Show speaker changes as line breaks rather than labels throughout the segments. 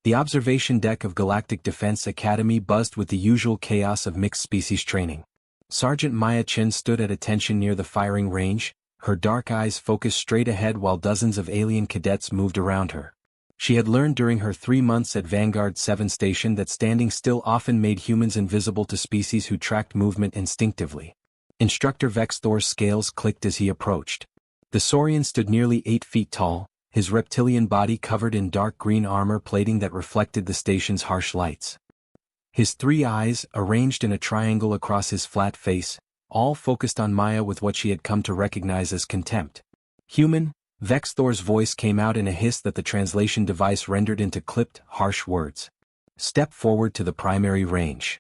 The observation deck of Galactic Defense Academy buzzed with the usual chaos of mixed-species training. Sergeant Maya Chen stood at attention near the firing range, her dark eyes focused straight ahead while dozens of alien cadets moved around her. She had learned during her 3 months at Vanguard 7 station that standing still often made humans invisible to species who tracked movement instinctively. Instructor Vex Thor's scales clicked as he approached. The Saurian stood nearly 8 feet tall, his reptilian body covered in dark green armor plating that reflected the station's harsh lights. His 3 eyes, arranged in a triangle across his flat face, all focused on Maya with what she had come to recognize as contempt. Human, Vex Thor's voice came out in a hiss that the translation device rendered into clipped, harsh words. Step forward to the primary range.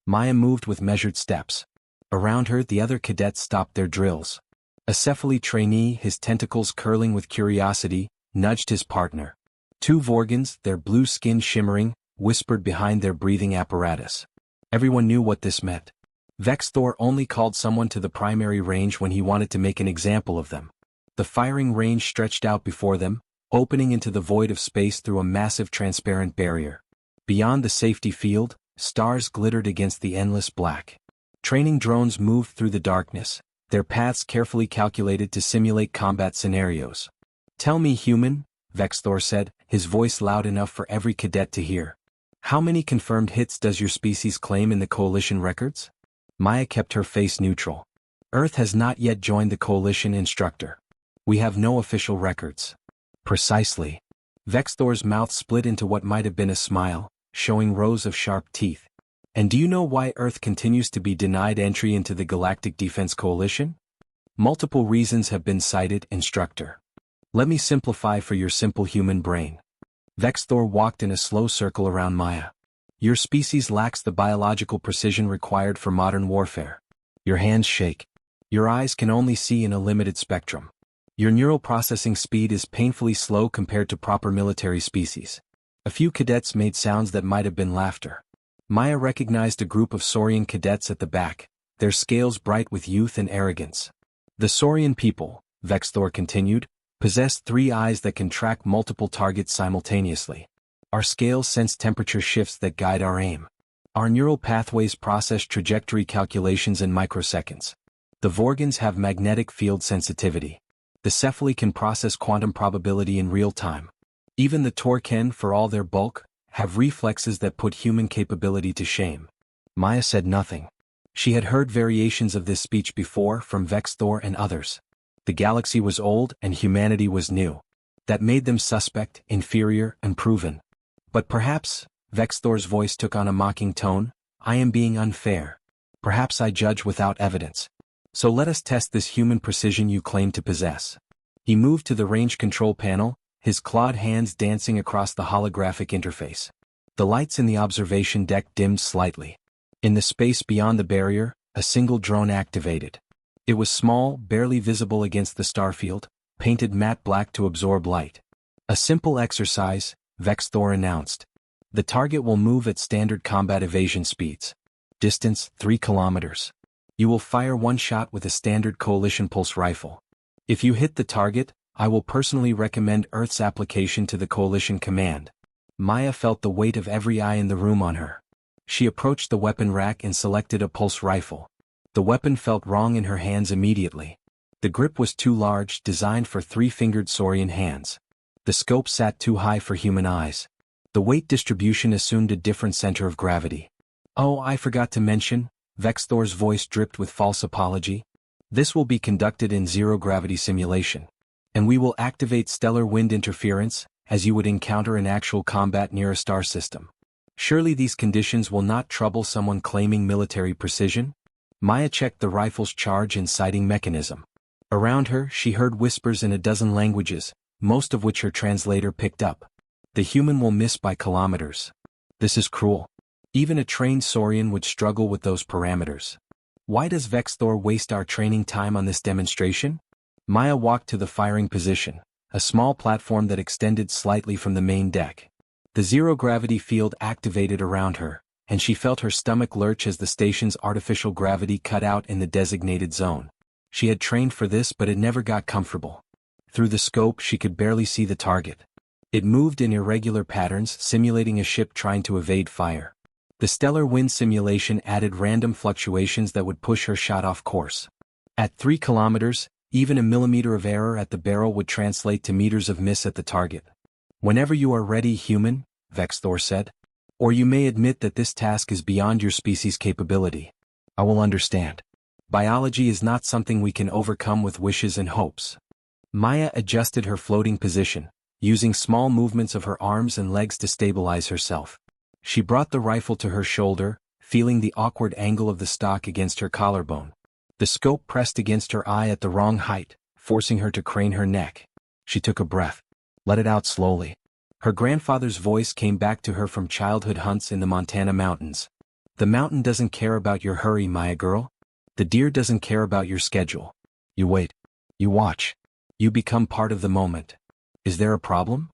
Maya moved with measured steps. Around her, the other cadets stopped their drills. A Cephaly trainee, his tentacles curling with curiosity, nudged his partner. 2 Vorgans, their blue skin shimmering, whispered behind their breathing apparatus. Everyone knew what this meant. Vex Thor only called someone to the primary range when he wanted to make an example of them. The firing range stretched out before them, opening into the void of space through a massive transparent barrier. Beyond the safety field, stars glittered against the endless black. Training drones moved through the darkness, their paths carefully calculated to simulate combat scenarios. "Tell me, human," Vex Thor said, his voice loud enough for every cadet to hear. "How many confirmed hits does your species claim in the Coalition records?" Maya kept her face neutral. "Earth has not yet joined the Coalition, instructor. We have no official records." "Precisely." Vex Thor's mouth split into what might have been a smile, showing rows of sharp teeth. "And do you know why Earth continues to be denied entry into the Galactic Defense Coalition? Multiple reasons have been cited, instructor. Let me simplify for your simple human brain." Vex Thor walked in a slow circle around Maya. "Your species lacks the biological precision required for modern warfare. Your hands shake. Your eyes can only see in a limited spectrum. Your neural processing speed is painfully slow compared to proper military species." A few cadets made sounds that might have been laughter. Maya recognized a group of Saurian cadets at the back, their scales bright with youth and arrogance. "The Saurian people," Vex Thor continued, "possess 3 eyes that can track multiple targets simultaneously. Our scales sense temperature shifts that guide our aim. Our neural pathways process trajectory calculations in microseconds. The Vorgans have magnetic field sensitivity. The Cephaly can process quantum probability in real time. Even the Torken, for all their bulk, have reflexes that put human capability to shame." Maya said nothing. She had heard variations of this speech before from Vex Thor and others. The galaxy was old and humanity was new. That made them suspect, inferior, unproven. "But perhaps," Vex Thor's voice took on a mocking tone, "I am being unfair. Perhaps I judge without evidence. So let us test this human precision you claim to possess." He moved to the range control panel, his clawed hands dancing across the holographic interface. The lights in the observation deck dimmed slightly. In the space beyond the barrier, a single drone activated. It was small, barely visible against the starfield, painted matte black to absorb light. "A simple exercise," Vex Thor announced. "The target will move at standard combat evasion speeds. Distance, 3 kilometers. You will fire 1 shot with a standard Coalition pulse rifle. If you hit the target, I will personally recommend Earth's application to the Coalition command." Maya felt the weight of every eye in the room on her. She approached the weapon rack and selected a pulse rifle. The weapon felt wrong in her hands immediately. The grip was too large, designed for 3-fingered Saurian hands. The scope sat too high for human eyes. The weight distribution assumed a different center of gravity. "Oh, I forgot to mention," Vex Thor's voice dripped with false apology. "This will be conducted in zero-gravity simulation. And we will activate stellar wind interference, as you would encounter in actual combat near a star system. Surely these conditions will not trouble someone claiming military precision?" Maya checked the rifle's charge and sighting mechanism. Around her, she heard whispers in a dozen languages, most of which her translator picked up. "The human will miss by kilometers. This is cruel. Even a trained Saurian would struggle with those parameters. Why does Vex Thor waste our training time on this demonstration?" Maya walked to the firing position, a small platform that extended slightly from the main deck. The zero-gravity field activated around her, and she felt her stomach lurch as the station's artificial gravity cut out in the designated zone. She had trained for this, but it never got comfortable. Through the scope she could barely see the target. It moved in irregular patterns, simulating a ship trying to evade fire. The stellar wind simulation added random fluctuations that would push her shot off course. At 3 kilometers, even a millimeter of error at the barrel would translate to meters of miss at the target. "Whenever you are ready, human," Vexthor said. "Or you may admit that this task is beyond your species' capability. I will understand. Biology is not something we can overcome with wishes and hopes." Maya adjusted her floating position, using small movements of her arms and legs to stabilize herself. She brought the rifle to her shoulder, feeling the awkward angle of the stock against her collarbone. The scope pressed against her eye at the wrong height, forcing her to crane her neck. She took a breath. Let it out slowly. Her grandfather's voice came back to her from childhood hunts in the Montana mountains. "The mountain doesn't care about your hurry, Maya girl. The deer doesn't care about your schedule. You wait. You watch. You become part of the moment. Is there a problem?"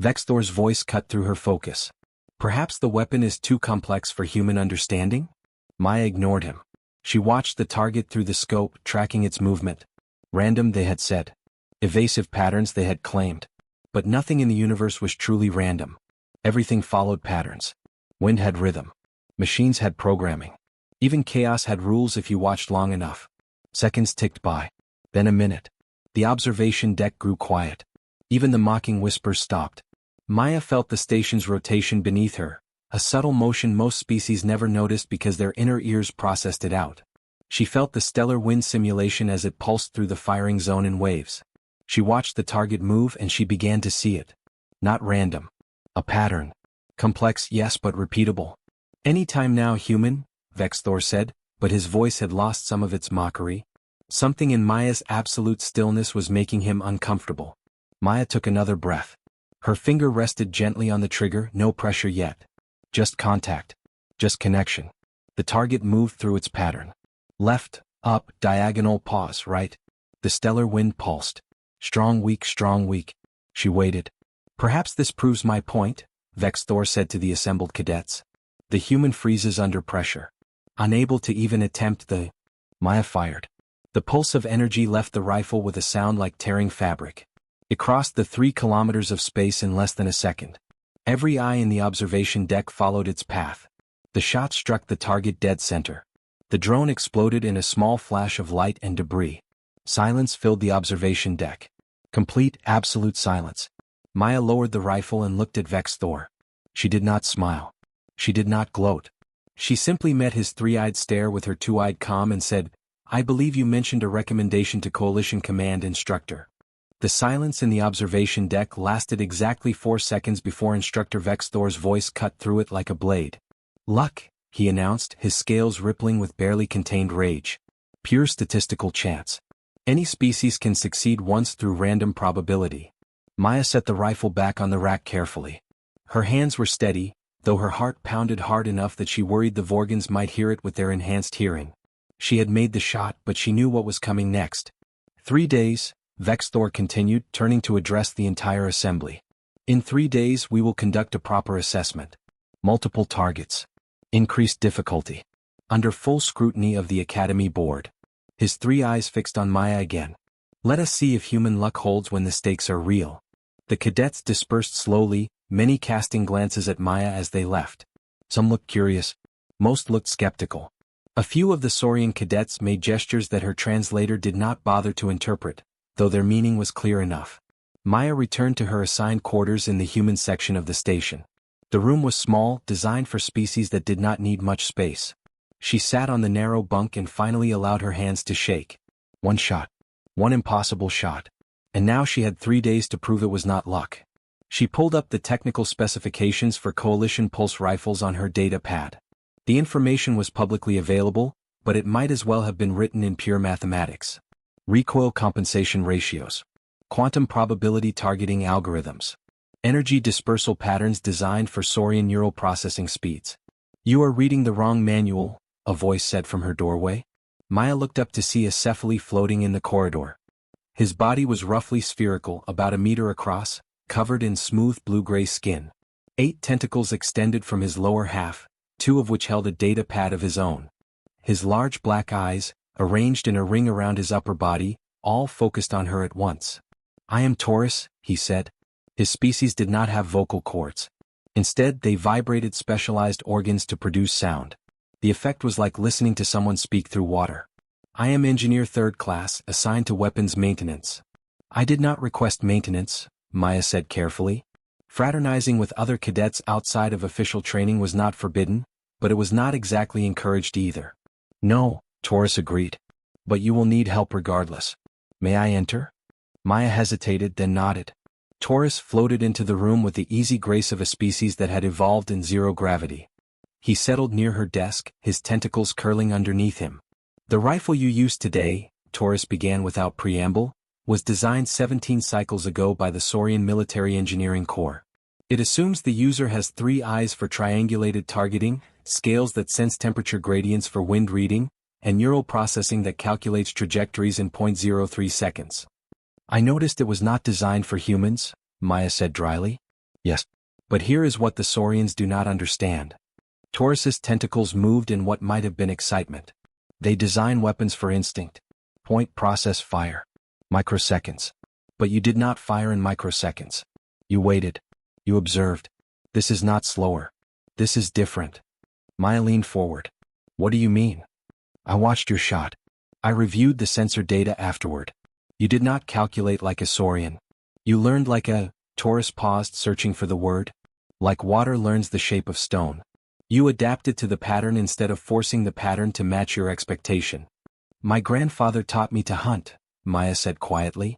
Vexthor's voice cut through her focus. "Perhaps the weapon is too complex for human understanding?" Maya ignored him. She watched the target through the scope, tracking its movement. Random, they had said. Evasive patterns, they had claimed. But nothing in the universe was truly random. Everything followed patterns. Wind had rhythm. Machines had programming. Even chaos had rules if you watched long enough. Seconds ticked by. Then a minute. The observation deck grew quiet. Even the mocking whispers stopped. Maya felt the station's rotation beneath her, a subtle motion most species never noticed because their inner ears processed it out. She felt the stellar wind simulation as it pulsed through the firing zone in waves. She watched the target move and she began to see it. Not random. A pattern. Complex, yes, but repeatable. "Any time now, human," Vexthor said, but his voice had lost some of its mockery. Something in Maya's absolute stillness was making him uncomfortable. Maya took another breath. Her finger rested gently on the trigger, no pressure yet. Just contact. Just connection. The target moved through its pattern. Left, up, diagonal, pause, right. The stellar wind pulsed. Strong, weak, strong, weak. She waited. "Perhaps this proves my point," Vexthor said to the assembled cadets. "The human freezes under pressure. Unable to even attempt the—" Maya fired. The pulse of energy left the rifle with a sound like tearing fabric. It crossed the 3 kilometers of space in less than a second. Every eye in the observation deck followed its path. The shot struck the target dead center. The drone exploded in a small flash of light and debris. Silence filled the observation deck. Complete, absolute silence. Maya lowered the rifle and looked at Vexthor. She did not smile. She did not gloat. She simply met his 3-eyed stare with her 2-eyed calm and said, "I believe you mentioned a recommendation to Coalition Command Instructor." The silence in the observation deck lasted exactly 4 seconds before Instructor Vexthor's voice cut through it like a blade. "Luck," he announced, his scales rippling with barely contained rage. "Pure statistical chance. Any species can succeed once through random probability." Maya set the rifle back on the rack carefully. Her hands were steady, though her heart pounded hard enough that she worried the Vorgans might hear it with their enhanced hearing. She had made the shot, but she knew what was coming next. 3 days, Vexthor continued, turning to address the entire assembly. "In 3 days we will conduct a proper assessment. Multiple targets. Increased difficulty. Under full scrutiny of the Academy Board." His 3 eyes fixed on Maya again. "Let us see if human luck holds when the stakes are real." The cadets dispersed slowly, many casting glances at Maya as they left. Some looked curious. Most looked skeptical. A few of the Saurian cadets made gestures that her translator did not bother to interpret, though their meaning was clear enough. Maya returned to her assigned quarters in the human section of the station. The room was small, designed for species that did not need much space. She sat on the narrow bunk and finally allowed her hands to shake. One shot. One impossible shot. And now she had 3 days to prove it was not luck. She pulled up the technical specifications for Coalition pulse rifles on her data pad. The information was publicly available, but it might as well have been written in pure mathematics. Recoil compensation ratios. Quantum probability targeting algorithms. Energy dispersal patterns designed for Saurian neural processing speeds. "You are reading the wrong manual," a voice said from her doorway. Maya looked up to see a cephaly floating in the corridor. His body was roughly spherical, about a meter across, covered in smooth blue-gray skin. 8 tentacles extended from his lower half, 2 of which held a data pad of his own. His large black eyes, arranged in a ring around his upper body, all focused on her at once. "I am Taurus," he said. His species did not have vocal cords. Instead, they vibrated specialized organs to produce sound. The effect was like listening to someone speak through water. I am Engineer 3rd Class, assigned to weapons maintenance. I did not request maintenance, Maya said carefully. Fraternizing with other cadets outside of official training was not forbidden, but it was not exactly encouraged either. No, Taurus agreed. But you will need help regardless. May I enter? Maya hesitated, then nodded. Taurus floated into the room with the easy grace of a species that had evolved in zero gravity. He settled near her desk, his tentacles curling underneath him. The rifle you used today, Taurus began without preamble, was designed 17 cycles ago by the Saurian Military Engineering Corps. It assumes the user has 3 eyes for triangulated targeting, scales that sense temperature gradients for wind reading, and neural processing that calculates trajectories in 0.03 seconds. I noticed it was not designed for humans, Maya said dryly. Yes. But here is what the Saurians do not understand. Taurus's tentacles moved in what might have been excitement. They design weapons for instinct. Point, process, fire. Microseconds. But you did not fire in microseconds. You waited. You observed. This is not slower. This is different. Maya leaned forward. What do you mean? I watched your shot. I reviewed the sensor data afterward. You did not calculate like a Saurian. You learned like a... Taurus paused, searching for the word. Like water learns the shape of stone. You adapted to the pattern instead of forcing the pattern to match your expectation. My grandfather taught me to hunt, Maya said quietly.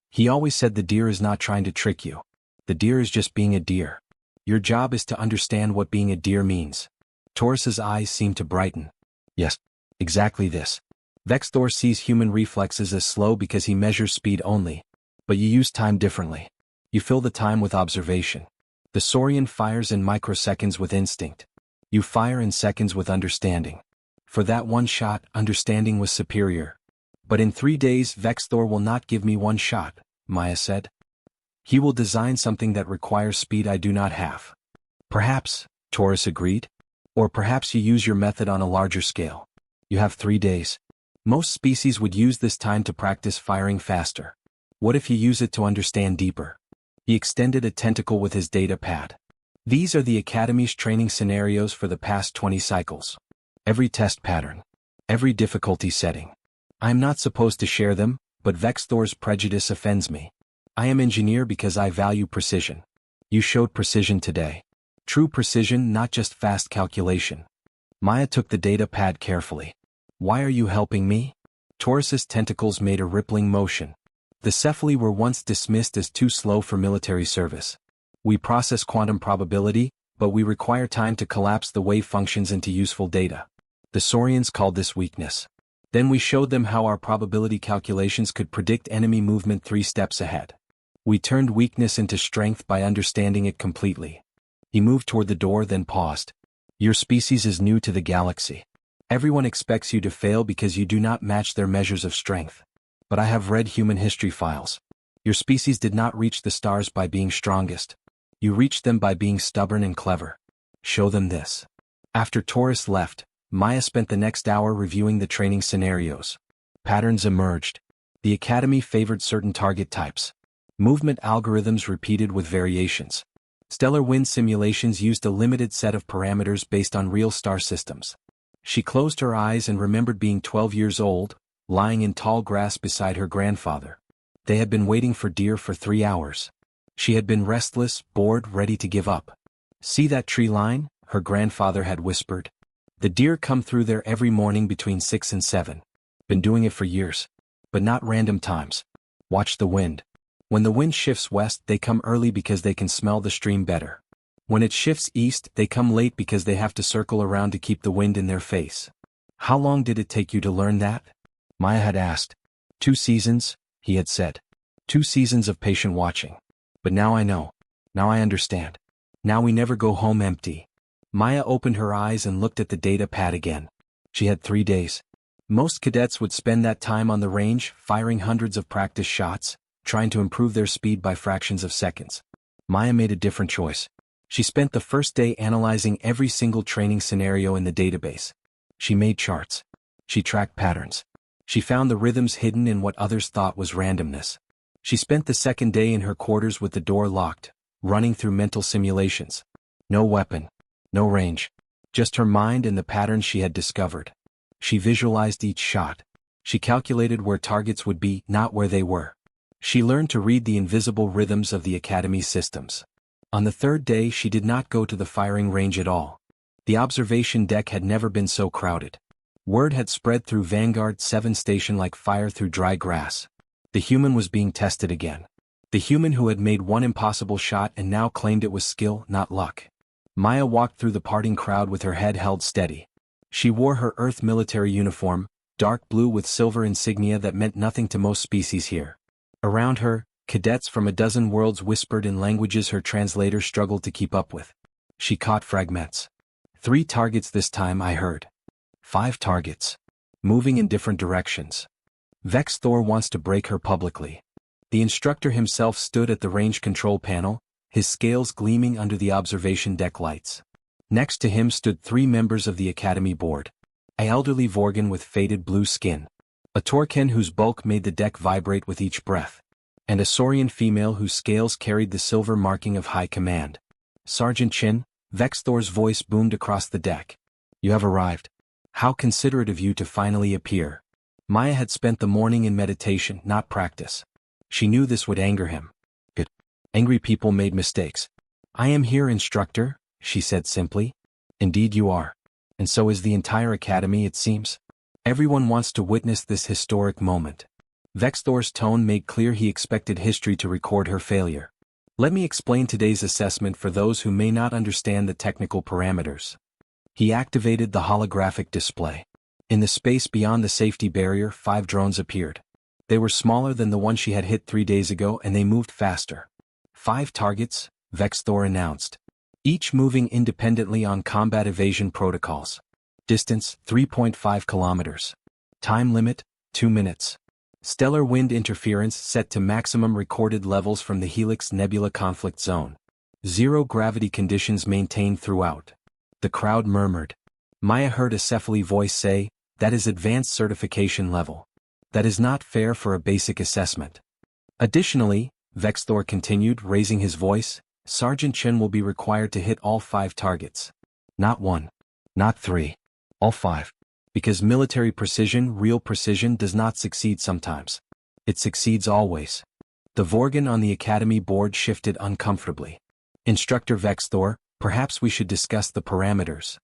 He always said the deer is not trying to trick you. The deer is just being a deer. Your job is to understand what being a deer means. Taurus's eyes seemed to brighten. Yes, exactly this. Vexthor sees human reflexes as slow because he measures speed only. But you use time differently. You fill the time with observation. The Saurian fires in microseconds with instinct. You fire in seconds with understanding. For that one shot, understanding was superior. But in 3 days, Vexthor will not give me one shot, Maya said. He will design something that requires speed I do not have. Perhaps, Taurus agreed. Or perhaps you use your method on a larger scale. You have 3 days. Most species would use this time to practice firing faster. What if you use it to understand deeper? He extended a tentacle with his data pad. These are the Academy's training scenarios for the past 20 cycles. Every test pattern. Every difficulty setting. I am not supposed to share them, but Vexthor's prejudice offends me. I am engineer because I value precision. You showed precision today. True precision, not just fast calculation. Maya took the data pad carefully. Why are you helping me? Taurus's tentacles made a rippling motion. The Cephali were once dismissed as too slow for military service. We process quantum probability, but we require time to collapse the wave functions into useful data. The Saurians called this weakness. Then we showed them how our probability calculations could predict enemy movement 3 steps ahead. We turned weakness into strength by understanding it completely. He moved toward the door, then paused. Your species is new to the galaxy. Everyone expects you to fail because you do not match their measures of strength. But I have read human history files. Your species did not reach the stars by being strongest. You reached them by being stubborn and clever. Show them this. After Taurus left, Maya spent the next hour reviewing the training scenarios. Patterns emerged. The Academy favored certain target types. Movement algorithms repeated with variations. Stellar wind simulations used a limited set of parameters based on real star systems. She closed her eyes and remembered being 12 years old, lying in tall grass beside her grandfather. They had been waiting for deer for 3 hours. She had been restless, bored, ready to give up. See that tree line? Her grandfather had whispered. The deer come through there every morning between 6 and 7. Been doing it for years. But not random times. Watch the wind. When the wind shifts west, they come early because they can smell the stream better. When it shifts east, they come late because they have to circle around to keep the wind in their face. How long did it take you to learn that? Maya had asked. 2 seasons, he had said. 2 seasons of patient watching. But now I know. Now I understand. Now we never go home empty. Maya opened her eyes and looked at the data pad again. She had 3 days. Most cadets would spend that time on the range, firing hundreds of practice shots, trying to improve their speed by fractions of seconds. Maya made a different choice. She spent the first day analyzing every single training scenario in the database. She made charts. She tracked patterns. She found the rhythms hidden in what others thought was randomness. She spent the second day in her quarters with the door locked, running through mental simulations. No weapon. No range. Just her mind and the patterns she had discovered. She visualized each shot. She calculated where targets would be, not where they were. She learned to read the invisible rhythms of the Academy's systems. On the third day she did not go to the firing range at all. The observation deck had never been so crowded. Word had spread through Vanguard 7 station like fire through dry grass. The human was being tested again. The human who had made one impossible shot and now claimed it was skill, not luck. Maya walked through the parting crowd with her head held steady. She wore her Earth military uniform, dark blue with silver insignia that meant nothing to most species here. Around her, cadets from a dozen worlds whispered in languages her translator struggled to keep up with. She caught fragments. 3 targets this time, I heard. 5 targets. Moving in different directions. Vex Thor wants to break her publicly. The instructor himself stood at the range control panel, his scales gleaming under the observation deck lights. Next to him stood 3 members of the Academy board. An elderly Vorgan with faded blue skin. A Torken whose bulk made the deck vibrate with each breath. And a Saurian female whose scales carried the silver marking of high command. Sergeant Chen, Vex Thor's voice boomed across the deck. You have arrived. How considerate of you to finally appear. Maya had spent the morning in meditation, not practice. She knew this would anger him. Good. Angry people made mistakes. I am here, instructor, she said simply. Indeed you are. And so is the entire Academy, it seems. Everyone wants to witness this historic moment. Vex Thor's tone made clear he expected history to record her failure. Let me explain today's assessment for those who may not understand the technical parameters. He activated the holographic display. In the space beyond the safety barrier, 5 drones appeared. They were smaller than the one she had hit 3 days ago and they moved faster. 5 targets, Vex Thor announced. Each moving independently on combat evasion protocols. Distance, 3.5 kilometers. Time limit, 2 minutes. Stellar wind interference set to maximum recorded levels from the Helix Nebula conflict zone. 0 gravity conditions maintained throughout. The crowd murmured. Maya heard a Cephaly voice say, that is advanced certification level. That is not fair for a basic assessment. Additionally, Vex Thor continued, raising his voice, Sergeant Chen will be required to hit all 5 targets. Not 1. Not 3. All 5. Because military precision, real precision, does not succeed sometimes. It succeeds always. The Vorgan on the Academy board shifted uncomfortably. Instructor Vex Thor, perhaps we should discuss the parameters.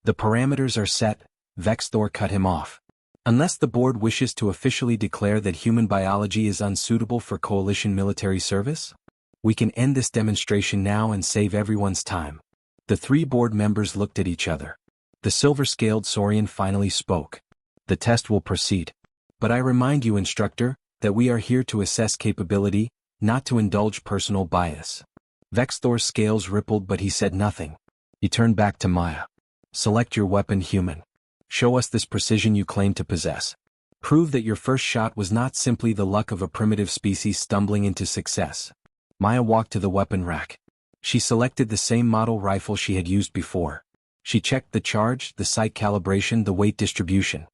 The parameters are set, Vex Thor cut him off. Unless the board wishes to officially declare that human biology is unsuitable for coalition military service? We can end this demonstration now and save everyone's time. The 3 board members looked at each other. The silver-scaled Saurian finally spoke. The test will proceed. But I remind you, instructor, that we are here to assess capability, not to indulge personal bias. Vex Thor's scales rippled but he said nothing. He turned back to Maya. Select your weapon, human. Show us this precision you claim to possess. Prove that your first shot was not simply the luck of a primitive species stumbling into success. Maya walked to the weapon rack. She selected the same model rifle she had used before. She checked the charge, the sight calibration, the weight distribution.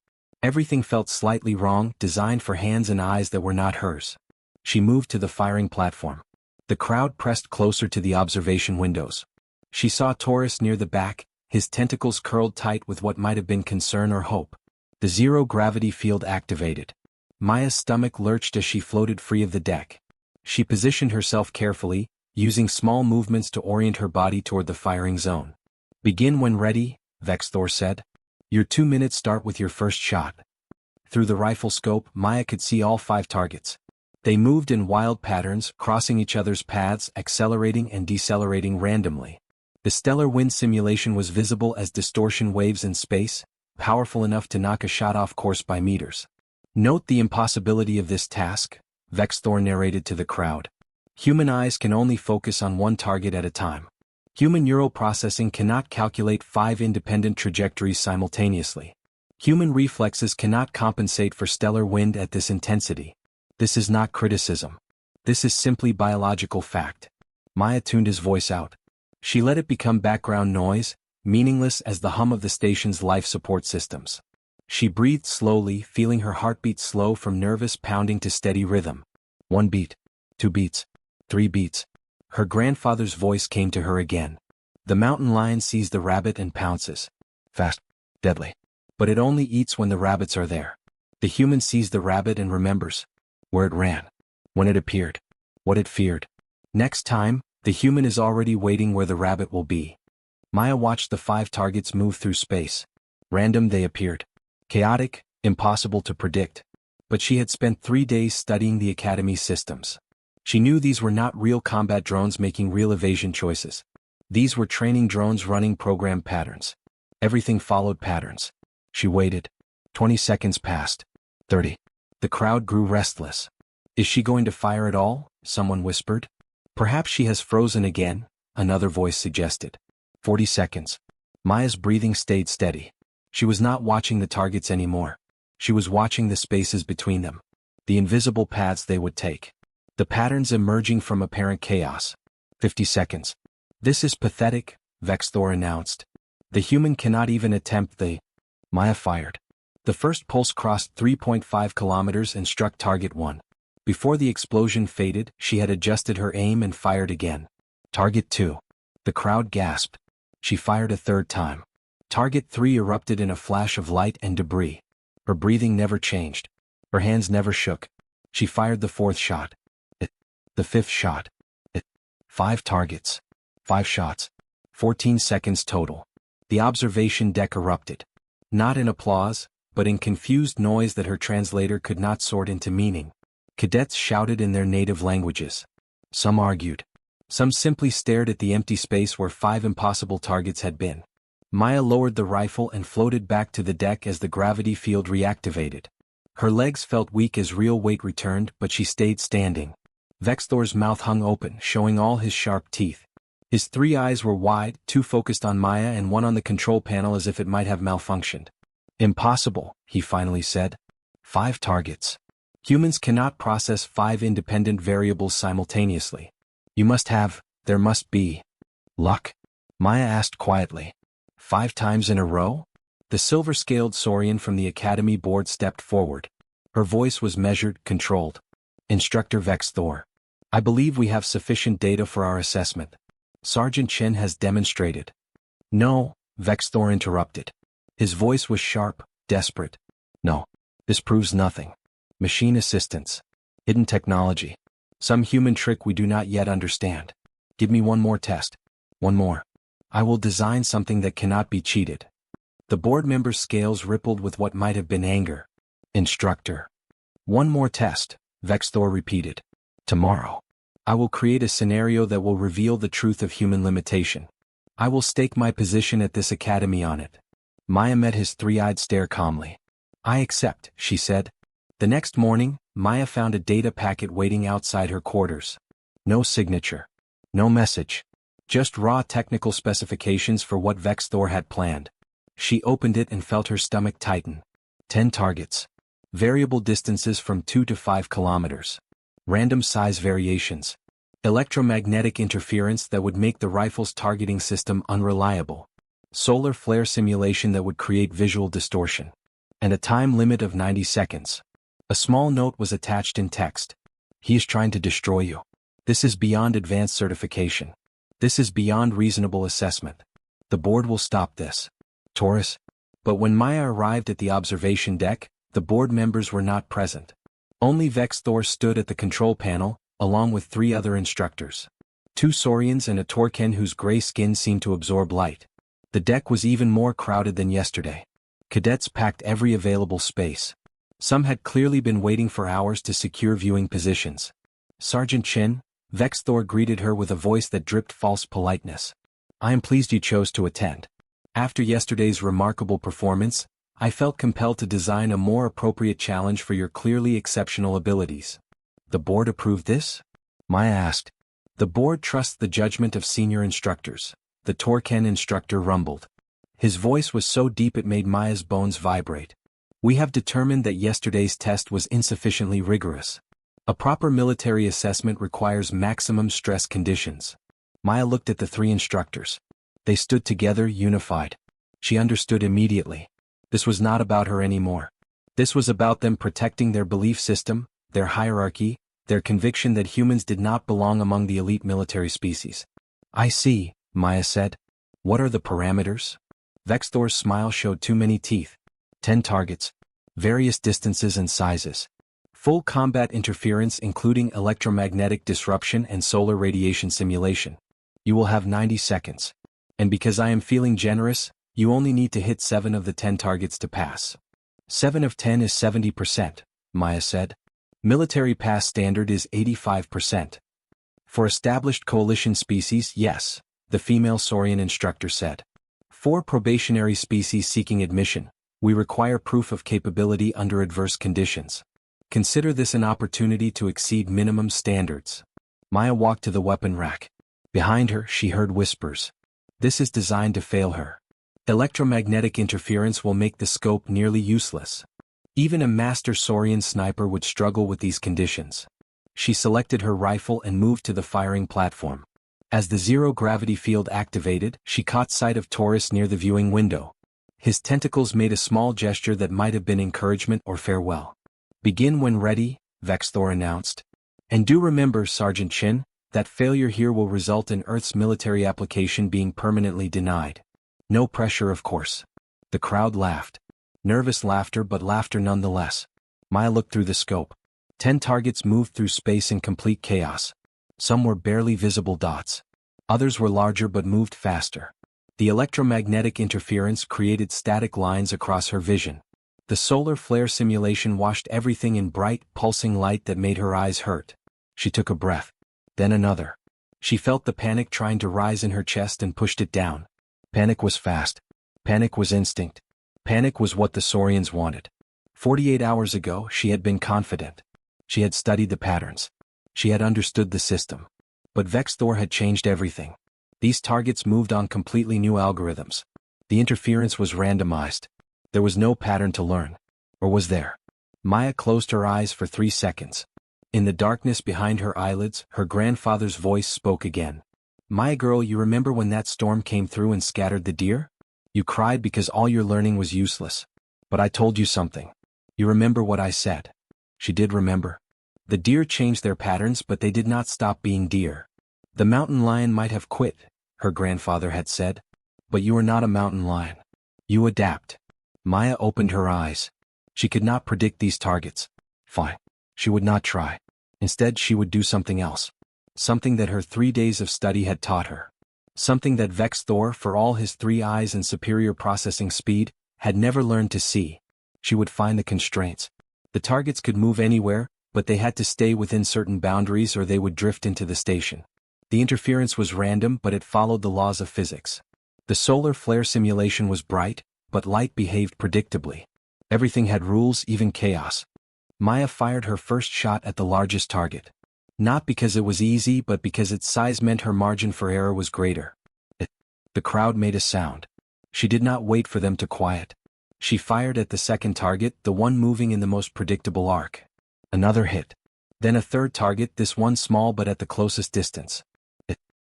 Everything felt slightly wrong, designed for hands and eyes that were not hers. She moved to the firing platform. The crowd pressed closer to the observation windows. She saw Taurus near the back, his tentacles curled tight with what might have been concern or hope. The zero-gravity field activated. Maya's stomach lurched as she floated free of the deck. She positioned herself carefully, using small movements to orient her body toward the firing zone. Begin when ready, Vex Thor said. Your 2 minutes start with your first shot. Through the rifle scope, Maya could see all 5 targets. They moved in wild patterns, crossing each other's paths, accelerating and decelerating randomly. The stellar wind simulation was visible as distortion waves in space, powerful enough to knock a shot off course by meters. Note the impossibility of this task, Vex Thor narrated to the crowd. Human eyes can only focus on 1 target at a time. Human neural processing cannot calculate 5 independent trajectories simultaneously. Human reflexes cannot compensate for stellar wind at this intensity. This is not criticism. This is simply biological fact. Maya tuned his voice out. She let it become background noise, meaningless as the hum of the station's life support systems. She breathed slowly, feeling her heartbeat slow from nervous pounding to steady rhythm. 1 beat. 2 beats. 3 beats. Her grandfather's voice came to her again. The mountain lion sees the rabbit and pounces. Fast. Deadly. But it only eats when the rabbits are there. The human sees the rabbit and remembers where it ran, when it appeared, what it feared. Next time, the human is already waiting where the rabbit will be. Maya watched the 5 targets move through space. Random they appeared. Chaotic, impossible to predict. But she had spent 3 days studying the Academy's systems. She knew these were not real combat drones making real evasion choices. These were training drones running program patterns. Everything followed patterns. She waited. 20 seconds passed. 30. The crowd grew restless. Is she going to fire at all? Someone whispered. Perhaps she has frozen again, another voice suggested. 40 seconds. Maya's breathing stayed steady. She was not watching the targets anymore. She was watching the spaces between them. The invisible paths they would take. The patterns emerging from apparent chaos. 50 seconds. This is pathetic, Vexthor announced. The human cannot even attempt the... Maya fired. The first pulse crossed 3.5 kilometers and struck target 1. Before the explosion faded, she had adjusted her aim and fired again. Target 2. The crowd gasped. She fired a third time. Target 3 erupted in a flash of light and debris. Her breathing never changed. Her hands never shook. She fired the 4th shot. The 5th shot. 5 targets. 5 shots. 14 seconds total. The observation deck erupted. Not in applause, but in confused noise that her translator could not sort into meaning. Cadets shouted in their native languages. Some argued. Some simply stared at the empty space where 5 impossible targets had been. Maya lowered the rifle and floated back to the deck as the gravity field reactivated. Her legs felt weak as real weight returned, but she stayed standing. Vexthor's mouth hung open, showing all his sharp teeth. His 3 eyes were wide, 2 focused on Maya and 1 on the control panel as if it might have malfunctioned. Impossible, he finally said. 5 targets. Humans cannot process 5 independent variables simultaneously. There must be. Luck? Maya asked quietly. 5 times in a row? The silver-scaled Saurian from the Academy board stepped forward. Her voice was measured, controlled. Instructor Vexthor. I believe we have sufficient data for our assessment. Sergeant Chen has demonstrated. No, Vexthor interrupted. His voice was sharp, desperate. No. This proves nothing. Machine assistance. Hidden technology. Some human trick we do not yet understand. Give me one more test. One more. I will design something that cannot be cheated. The board member's scales rippled with what might have been anger. Instructor. One more test, Vexthor repeated. Tomorrow. I will create a scenario that will reveal the truth of human limitation. I will stake my position at this academy on it. Maya met his 3-eyed stare calmly. I accept, she said. The next morning, Maya found a data packet waiting outside her quarters. No signature. No message. Just raw technical specifications for what Vexthor had planned. She opened it and felt her stomach tighten. 10 targets. Variable distances from 2 to 5 kilometers. Random size variations. Electromagnetic interference that would make the rifle's targeting system unreliable. Solar flare simulation that would create visual distortion. And a time limit of 90 seconds. A small note was attached in text. He is trying to destroy you. This is beyond advanced certification. This is beyond reasonable assessment. The board will stop this. Taurus. But when Maya arrived at the observation deck, the board members were not present. Only Vexthor stood at the control panel, along with 3 other instructors. 2 Saurians and a Torken whose gray skin seemed to absorb light. The deck was even more crowded than yesterday. Cadets packed every available space. Some had clearly been waiting for hours to secure viewing positions. Sergeant Chen, Vexthor greeted her with a voice that dripped false politeness. I am pleased you chose to attend. After yesterday's remarkable performance, I felt compelled to design a more appropriate challenge for your clearly exceptional abilities. The board approved this? Maya asked. The board trusts the judgment of senior instructors, the Torken instructor rumbled. His voice was so deep it made Maya's bones vibrate. We have determined that yesterday's test was insufficiently rigorous. A proper military assessment requires maximum stress conditions. Maya looked at the 3 instructors. They stood together, unified. She understood immediately. This was not about her anymore. This was about them protecting their belief system, their hierarchy, their conviction that humans did not belong among the elite military species. I see, Maya said. What are the parameters? Vexthor's smile showed too many teeth. 10 targets. Various distances and sizes. Full combat interference including electromagnetic disruption and solar radiation simulation. You will have 90 seconds. And because I am feeling generous, you only need to hit 7 of the 10 targets to pass. 7 of 10 is 70%, Maya said. Military pass standard is 85%. For established coalition species, yes, the female Saurian instructor said. For probationary species seeking admission, we require proof of capability under adverse conditions. Consider this an opportunity to exceed minimum standards. Maya walked to the weapon rack. Behind her, she heard whispers. This is designed to fail her. Electromagnetic interference will make the scope nearly useless. Even a master Saurian sniper would struggle with these conditions. She selected her rifle and moved to the firing platform. As the zero-gravity field activated, she caught sight of Taurus near the viewing window. His tentacles made a small gesture that might have been encouragement or farewell. Begin when ready, Vexthor announced. And do remember, Sergeant Chen, that failure here will result in Earth's military application being permanently denied. No pressure, of course. The crowd laughed. Nervous laughter, but laughter nonetheless. Maya looked through the scope. 10 targets moved through space in complete chaos. Some were barely visible dots. Others were larger but moved faster. The electromagnetic interference created static lines across her vision. The solar flare simulation washed everything in bright, pulsing light that made her eyes hurt. She took a breath. Then another. She felt the panic trying to rise in her chest and pushed it down. Panic was fast. Panic was instinct. Panic was what the Saurians wanted. 48 hours ago, she had been confident. She had studied the patterns. She had understood the system. But Vexthor had changed everything. These targets moved on completely new algorithms. The interference was randomized. There was no pattern to learn. Or was there? Maya closed her eyes for 3 seconds. In the darkness behind her eyelids, her grandfather's voice spoke again. "My girl, you remember when that storm came through and scattered the deer? You cried because all your learning was useless. But I told you something. You remember what I said?" She did remember. The deer changed their patterns, but they did not stop being deer. The mountain lion might have quit, her grandfather had said. But you are not a mountain lion. You adapt. Maya opened her eyes. She could not predict these targets. Fine. She would not try. Instead, she would do something else. Something that her 3 days of study had taught her. Something that Vexthor, for all his 3 eyes and superior processing speed, had never learned to see. She would find the constraints. The targets could move anywhere, but they had to stay within certain boundaries or they would drift into the station. The interference was random, but it followed the laws of physics. The solar flare simulation was bright, but light behaved predictably. Everything had rules, even chaos. Maya fired her first shot at the largest target. Not because it was easy, but because its size meant her margin for error was greater. The crowd made a sound. She did not wait for them to quiet. She fired at the second target, the one moving in the most predictable arc. Another hit. Then a third target, this one small but at the closest distance.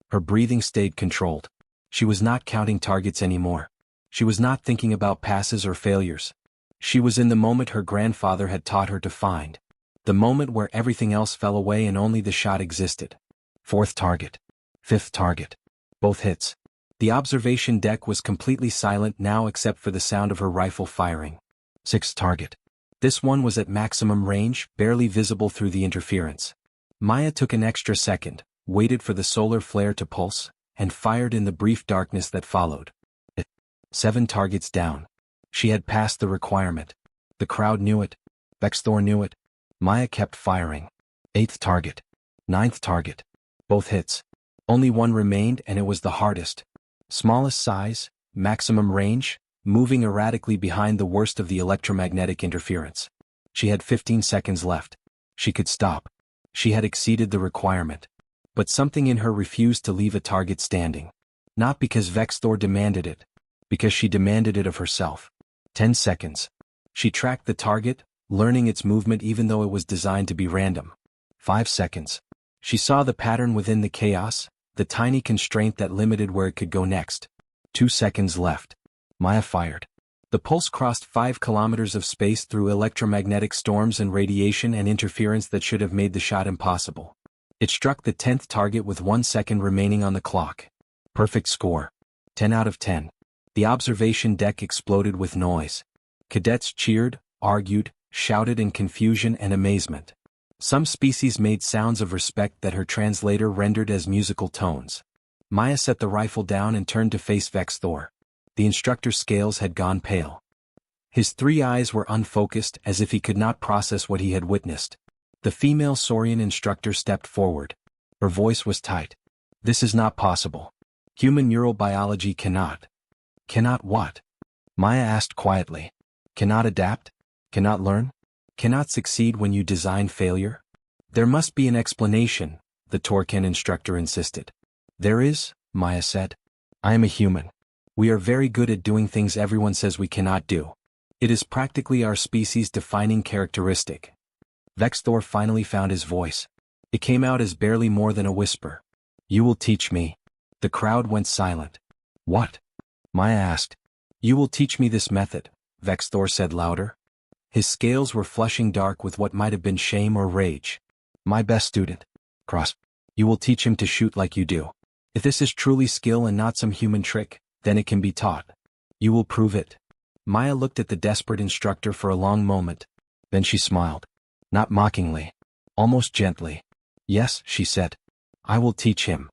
Her breathing stayed controlled. She was not counting targets anymore. She was not thinking about passes or failures. She was in the moment her grandfather had taught her to find. The moment where everything else fell away and only the shot existed. 4th target. 5th target. Both hits. The observation deck was completely silent now except for the sound of her rifle firing. 6th target. This one was at maximum range, barely visible through the interference. Maya took an extra second, waited for the solar flare to pulse, and fired in the brief darkness that followed. 7 targets down. She had passed the requirement. The crowd knew it. Vexthor knew it. Maya kept firing. 8th target. 9th target. Both hits. Only one remained and it was the hardest. Smallest size, maximum range, moving erratically behind the worst of the electromagnetic interference. She had 15 seconds left. She could stop. She had exceeded the requirement. But something in her refused to leave a target standing. Not because Vexthor demanded it. Because she demanded it of herself. 10 seconds. She tracked the target, learning its movement even though it was designed to be random. 5 seconds. She saw the pattern within the chaos, the tiny constraint that limited where it could go next. 2 seconds left. Maya fired. The pulse crossed 5 kilometers of space through electromagnetic storms and radiation and interference that should have made the shot impossible. It struck the 10th target with 1 second remaining on the clock. Perfect score. 10 out of 10. The observation deck exploded with noise. Cadets cheered, argued, shouted in confusion and amazement. Some species made sounds of respect that her translator rendered as musical tones. Maya set the rifle down and turned to face Vexthor. The instructor's scales had gone pale. His 3 eyes were unfocused as if he could not process what he had witnessed. The female Saurian instructor stepped forward. Her voice was tight. This is not possible. Human neurobiology cannot. Cannot what? Maya asked quietly. Cannot adapt? Cannot learn? Cannot succeed when you design failure? There must be an explanation, the Torken instructor insisted. There is, Maya said. I am a human. We are very good at doing things everyone says we cannot do. It is practically our species' defining characteristic. Vexthor finally found his voice. It came out as barely more than a whisper. You will teach me. The crowd went silent. What? Maya asked. You will teach me this method, Vexthor said louder. His scales were flushing dark with what might have been shame or rage. My best student, Kross. You will teach him to shoot like you do. If this is truly skill and not some human trick, then it can be taught. You will prove it. Maya looked at the desperate instructor for a long moment. Then she smiled. Not mockingly. Almost gently. Yes, she said. I will teach him.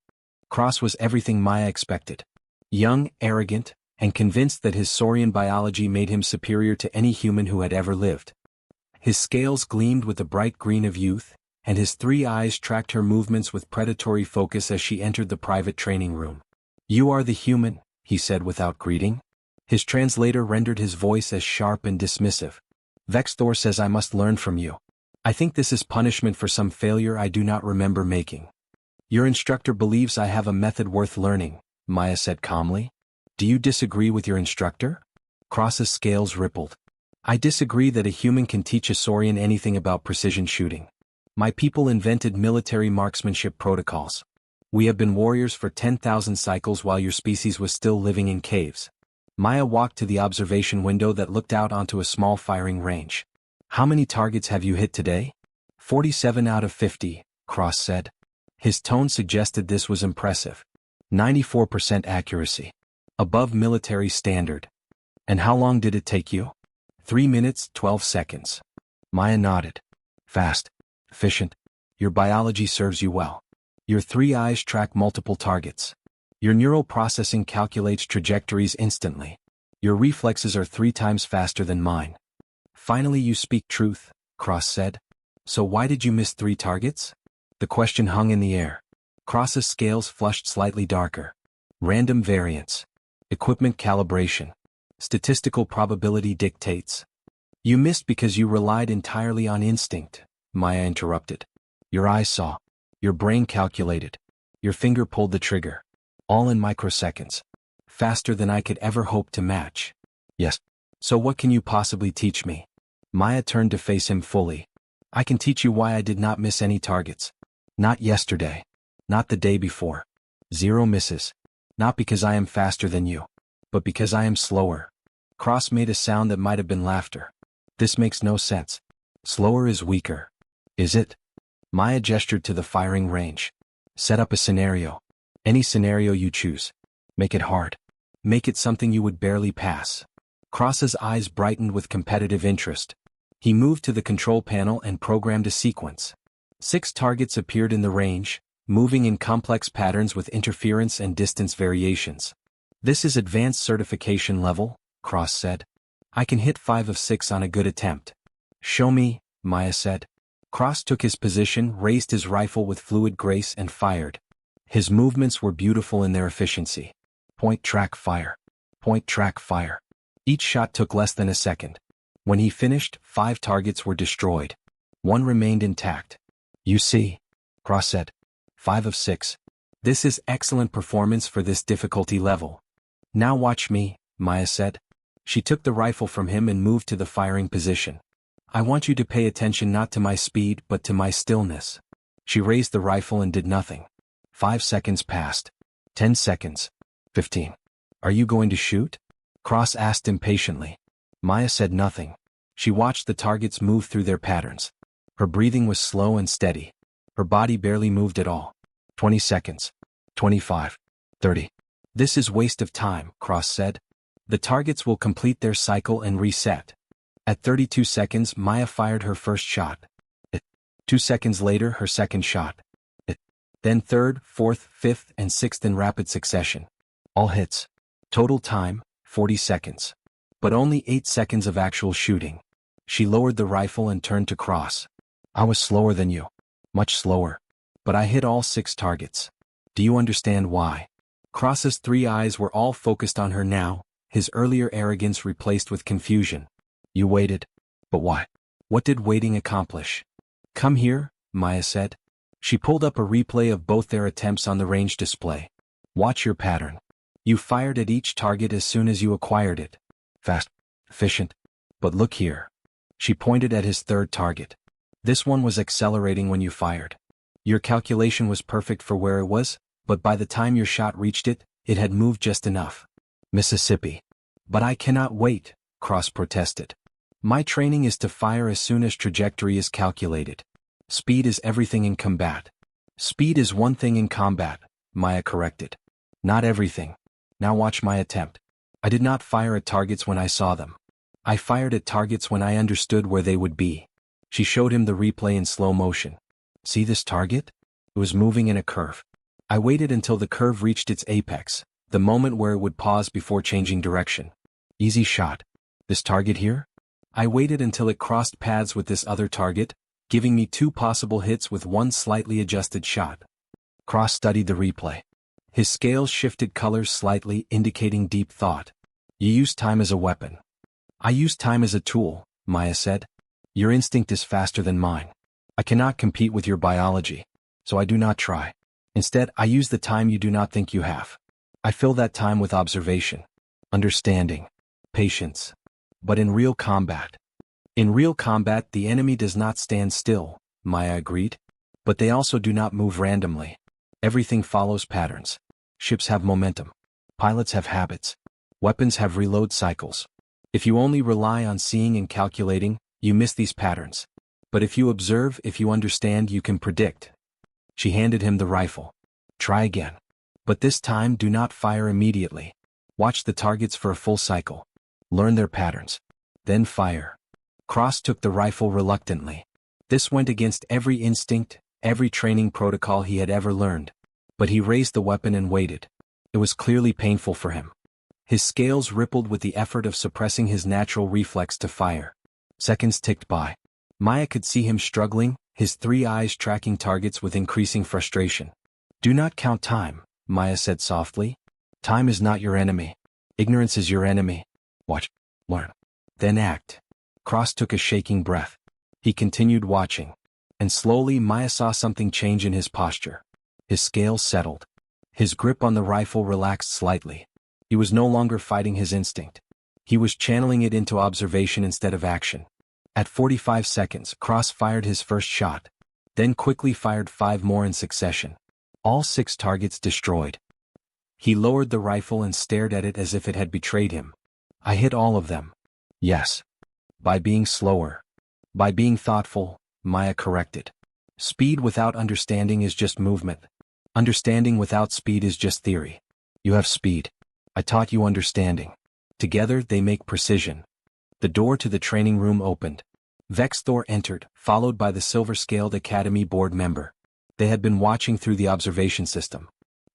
Kross was everything Maya expected. Young, arrogant, and convinced that his Saurian biology made him superior to any human who had ever lived. His scales gleamed with the bright green of youth, and his 3 eyes tracked her movements with predatory focus as she entered the private training room. You are the human, he said without greeting. His translator rendered his voice as sharp and dismissive. Vexthor says I must learn from you. I think this is punishment for some failure I do not remember making. Your instructor believes I have a method worth learning, Maya said calmly. Do you disagree with your instructor? Kross's scales rippled. I disagree that a human can teach a Saurian anything about precision shooting. My people invented military marksmanship protocols. We have been warriors for 10,000 cycles while your species was still living in caves. Maya walked to the observation window that looked out onto a small firing range. How many targets have you hit today? 47 out of 50, Kross said. His tone suggested this was impressive. 94% accuracy. Above military standard. And how long did it take you? 3 minutes, 12 seconds. Maya nodded. Fast. Efficient. Your biology serves you well. Your 3 eyes track multiple targets. Your neural processing calculates trajectories instantly. Your reflexes are 3 times faster than mine. Finally you speak truth, Kross said. So why did you miss 3 targets? The question hung in the air. Kross's scales flushed slightly darker. Random variance. Equipment calibration. Statistical probability dictates. You missed because you relied entirely on instinct, Maya interrupted. Your eyes saw. Your brain calculated. Your finger pulled the trigger. All in microseconds. Faster than I could ever hope to match. Yes. So what can you possibly teach me? Maya turned to face him fully. I can teach you why I did not miss any targets. Not yesterday. Not the day before. 0 misses. Not because I am faster than you, but because I am slower. Kross made a sound that might have been laughter. This makes no sense. Slower is weaker. Is it? Maya gestured to the firing range. Set up a scenario. Any scenario you choose. Make it hard. Make it something you would barely pass. Kross's eyes brightened with competitive interest. He moved to the control panel and programmed a sequence. 6 targets appeared in the range, moving in complex patterns with interference and distance variations. This is advanced certification level, Kross said. I can hit 5 of 6 on a good attempt. Show me, Maya said. Kross took his position, raised his rifle with fluid grace and fired. His movements were beautiful in their efficiency. Point, track, fire. Point, track, fire. Each shot took less than a second. When he finished, 5 targets were destroyed. 1 remained intact. You see, Kross said. 5 of 6. This is excellent performance for this difficulty level. Now watch me, Maya said. She took the rifle from him and moved to the firing position. I want you to pay attention not to my speed but to my stillness. She raised the rifle and did nothing. 5 seconds passed. 10 seconds. 15. Are you going to shoot? Kross asked impatiently. Maya said nothing. She watched the targets move through their patterns. Her breathing was slow and steady. Her body barely moved at all. 20 seconds. 25. 30. This is waste of time, Kross said. The targets will complete their cycle and reset. At 32 seconds, Maya fired her first shot. 2 seconds later, her second shot. Then third, fourth, fifth, and sixth in rapid succession. All hits. Total time, 40 seconds. But only 8 seconds of actual shooting. She lowered the rifle and turned to Kross. I was slower than you. Much slower. But I hit all 6 targets. Do you understand why? Kross's 3 eyes were all focused on her now, his earlier arrogance replaced with confusion. You waited. But why? What did waiting accomplish? Come here, Maya said. She pulled up a replay of both their attempts on the range display. Watch your pattern. You fired at each target as soon as you acquired it. Fast, efficient. But look here. She pointed at his third target. This one was accelerating when you fired. Your calculation was perfect for where it was, but by the time your shot reached it, it had moved just enough. Mississippi. But I cannot wait, Kross protested. My training is to fire as soon as trajectory is calculated. Speed is everything in combat. Speed is one thing in combat, Maya corrected. Not everything. Now watch my attempt. I did not fire at targets when I saw them. I fired at targets when I understood where they would be. She showed him the replay in slow motion. See this target? It was moving in a curve. I waited until the curve reached its apex, the moment where it would pause before changing direction. Easy shot. This target here? I waited until it crossed paths with this other target, giving me 2 possible hits with 1 slightly adjusted shot. Kross studied the replay. His scales shifted colors slightly, indicating deep thought. You use time as a weapon. I use time as a tool, Maya said. Your instinct is faster than mine. I cannot compete with your biology, so I do not try. Instead, I use the time you do not think you have. I fill that time with observation, understanding, patience. But in real combat, the enemy does not stand still, Maya agreed. But they also do not move randomly. Everything follows patterns. Ships have momentum. Pilots have habits. Weapons have reload cycles. If you only rely on seeing and calculating, you miss these patterns. But if you observe, if you understand, you can predict. She handed him the rifle. Try again. But this time do not fire immediately. Watch the targets for a full cycle. Learn their patterns. Then fire. Kross took the rifle reluctantly. This went against every instinct, every training protocol he had ever learned. But he raised the weapon and waited. It was clearly painful for him. His scales rippled with the effort of suppressing his natural reflex to fire. Seconds ticked by. Maya could see him struggling, his 3 eyes tracking targets with increasing frustration. Do not count time, Maya said softly. Time is not your enemy. Ignorance is your enemy. Watch. Learn. Then act. Kross took a shaking breath. He continued watching. And slowly Maya saw something change in his posture. His scales settled. His grip on the rifle relaxed slightly. He was no longer fighting his instinct. He was channeling it into observation instead of action. At 45 seconds, Kross fired his first shot. Then quickly fired 5 more in succession. All 6 targets destroyed. He lowered the rifle and stared at it as if it had betrayed him. I hit all of them. Yes. By being slower. By being thoughtful, Maya corrected. Speed without understanding is just movement. Understanding without speed is just theory. You have speed. I taught you understanding. Together they make precision. The door to the training room opened. Vexthor entered, followed by the silver-scaled Academy board member. They had been watching through the observation system.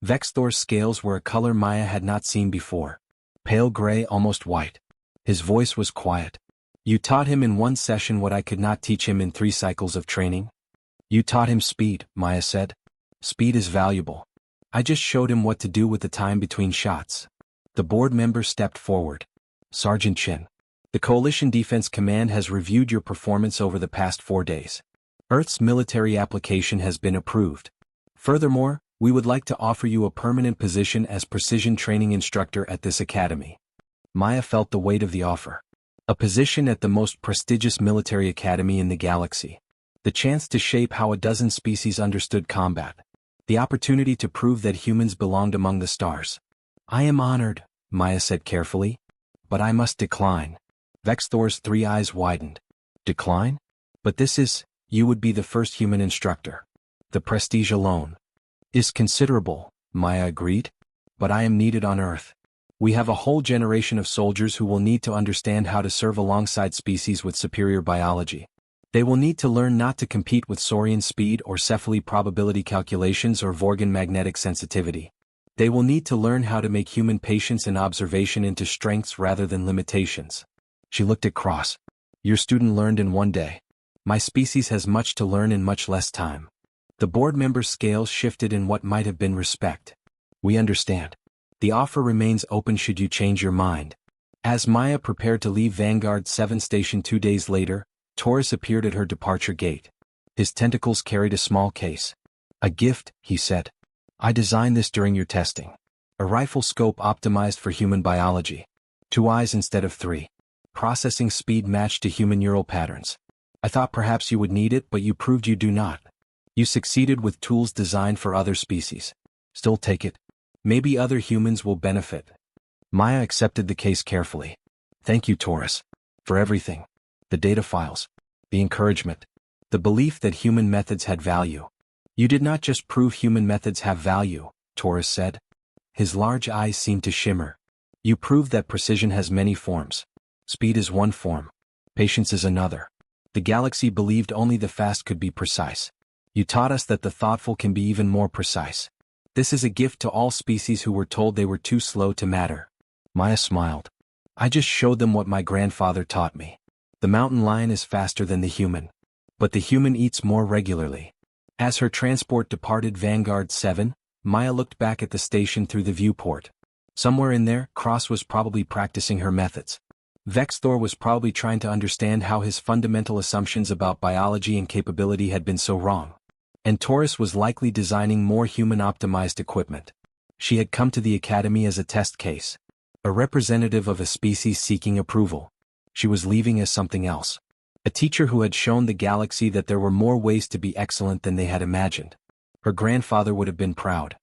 Vexthor's scales were a color Maya had not seen before. Pale gray, almost white. His voice was quiet. You taught him in 1 session what I could not teach him in 3 cycles of training? You taught him speed, Maya said. Speed is valuable. I just showed him what to do with the time between shots. The board member stepped forward. Sergeant Chen. The Coalition Defense Command has reviewed your performance over the past 4 days. Earth's military application has been approved. Furthermore, we would like to offer you a permanent position as precision training instructor at this academy. Maya felt the weight of the offer. A position at the most prestigious military academy in the galaxy. The chance to shape how a dozen species understood combat. The opportunity to prove that humans belonged among the stars. I am honored, Maya said carefully. But I must decline. Vexthor's 3 eyes widened. Decline? But you would be the first human instructor. The prestige alone is considerable, Maya agreed. But I am needed on Earth. We have a whole generation of soldiers who will need to understand how to serve alongside species with superior biology. They will need to learn not to compete with Saurian speed or Cephaly probability calculations or Vorgan magnetic sensitivity. They will need to learn how to make human patience and observation into strengths rather than limitations. She looked at Kross. Your student learned in 1 day. My species has much to learn in much less time. The board member's scales shifted in what might have been respect. We understand. The offer remains open should you change your mind. As Maya prepared to leave Vanguard 7 Station 2 days later, Taurus appeared at her departure gate. His tentacles carried a small case. A gift, he said. I designed this during your testing. A rifle scope optimized for human biology. 2 eyes instead of 3. Processing speed matched to human neural patterns. I thought perhaps you would need it, but you proved you do not. You succeeded with tools designed for other species. Still take it. Maybe other humans will benefit. Maya accepted the case carefully. Thank you, Taurus. For everything. The data files. The encouragement. The belief that human methods had value. You did not just prove human methods have value, Taurus said. His large eyes seemed to shimmer. You proved that precision has many forms. Speed is one form. Patience is another. The galaxy believed only the fast could be precise. You taught us that the thoughtful can be even more precise. This is a gift to all species who were told they were too slow to matter. Maya smiled. I just showed them what my grandfather taught me. The mountain lion is faster than the human. But the human eats more regularly. As her transport departed Vanguard 7, Maya looked back at the station through the viewport. Somewhere in there, Kross was probably practicing her methods. Vexthor was probably trying to understand how his fundamental assumptions about biology and capability had been so wrong. And Taurus was likely designing more human-optimized equipment. She had come to the Academy as a test case. A representative of a species seeking approval. She was leaving as something else. A teacher who had shown the galaxy that there were more ways to be excellent than they had imagined. Her grandfather would have been proud.